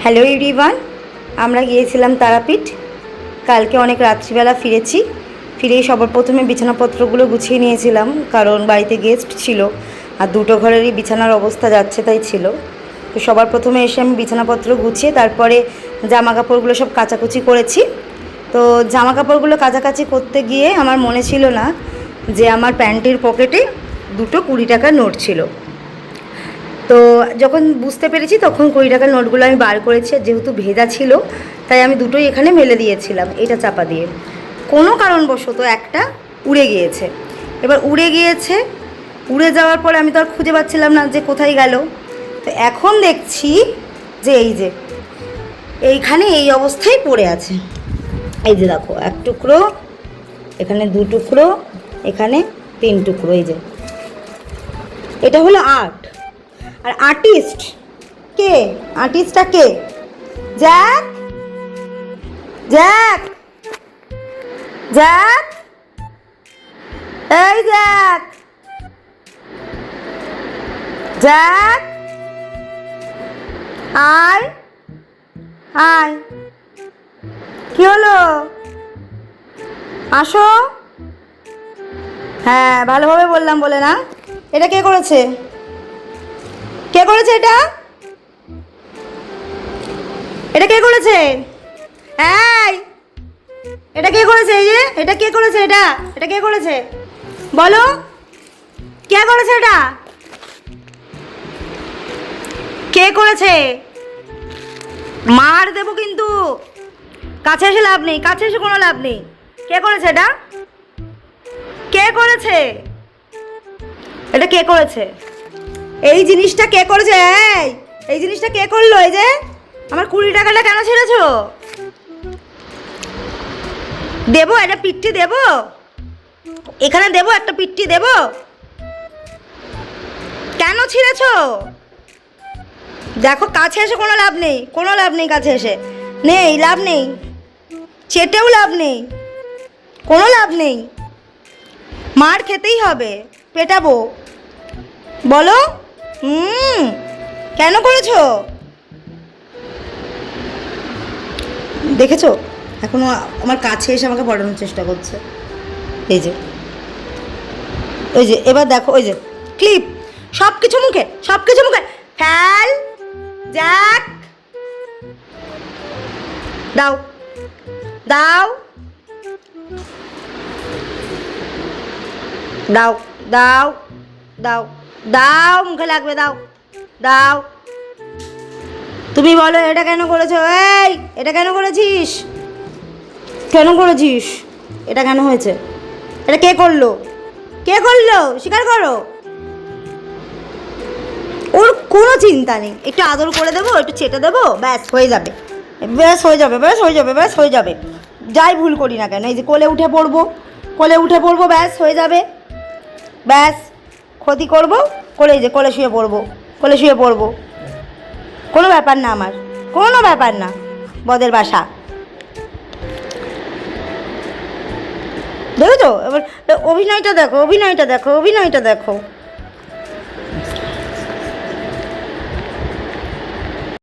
Hello everyone, আমরা গিয়েছিলাম তারাপীঠ। কালকে অনেক রাত্রিবেলা ফিরেই সবার প্রথমে বিছানাপত্রগুলো গুছিয়ে নিয়েছিলাম, কারণ বাড়িতে গেস্ট ছিল আর দুটো ঘরেরই বিছানার অবস্থা যাচ্ছে তাই ছিল। তো সবার প্রথমে এসে আমি বিছানাপত্র গুছিয়ে তারপরে জামা কাপড়গুলো সব কাচাকুচি করেছি। তো জামা কাপড়গুলো কাচাকাচি করতে গিয়ে আমার মনে ছিল না যে আমার প্যান্টের পকেটে দুটো 20 টাকার নোট ছিল। তো যখন বুঝতে পেরেছি তখন 20 টাকার নোটগুলো আমি বার করেছি, যেহেতু ভেজা ছিল তাই আমি দুটোই এখানে মেলে দিয়েছিলাম এটা চাপা দিয়ে। কোনো কারণবশত একটা উড়ে গিয়েছে। এবার উড়ে যাওয়ার পরে আমি তো আর খুঁজে পাচ্ছিলাম না যে কোথায় গেল। তো এখন দেখছি যে এইখানে এই অবস্থায় পড়ে আছে। এই যে দেখো, এক টুকরো, এখানে 2 টুকরো, এখানে 3 টুকরো। এই যে এটা হলো আর্ট। আর আর্টিস্টটা কে? জ্যাক জ্যাক জ্যাক এই জ্যাক জ্যাক আয় আয়, কি হলো? আসো। হ্যাঁ, ভালোভাবে বললাম বলে না। এটা কে করেছে? এটা কে করেছে? এই, এটা কে করেছে? এই যে এটা কে করেছে? এটা কে করেছে বলো? কে করেছে? এটা কে করেছে? মার দেবো কিন্তু। কাছে এসে লাভ নেই, কাছে এসে কোনো লাভ নেই। কে করেছে এটা? কে করেছে এটা? কে করেছে এই জিনিসটা? কে করেছে? এই জিনিসটা কে করলো? এই যে আমার 20 টাকাটা কেন ছেড়েছো? দেবো একটা পিট্টি দেবো, এখানে দেবো একটা পিট্টি দেবো। কেন ছিঁড়েছো? দেখো, কাছে এসে কোনো লাভ নেই, কোনো লাভ নেই, কাছে এসে লাভ নেই, চেটেও লাভ নেই, কোনো লাভ নেই। মার খেতেই হবে, পেটাবো। বলো কেন করেছো? দেখেছো, এখনো আমার কাছে এসে আমাকে পড়ানোর চেষ্টা করছে। এই যে এবার দেখো, ওই যে ক্লিপ, সব কিছু মুখে ফেল। জ্যাক, দাও দাও দাও দাও দাও দাও, মুখে লাগবে, দাও দাও। তুমি বলো এটা কেন করেছো? এই, এটা কেন করেছিস? এটা কেন হয়েছে? এটা কে করলো? স্বীকার করো। ওর কোনো চিন্তা নেই, একটু আদর করে দেবো, একটু চেটে দেবো, ব্যাস হয়ে যাবে, যাই ভুল করি না কেন। এই যে কোলে উঠে পড়বো, ব্যাস হয়ে যাবে। ব্যাস, ক্ষতি করবো এই যে কোলে শুয়ে পড়বো। কোনো ব্যাপার না, আমার কোনো ব্যাপার না। বদের বাসা, দেখো তো। এবার অভিনয়টা দেখো।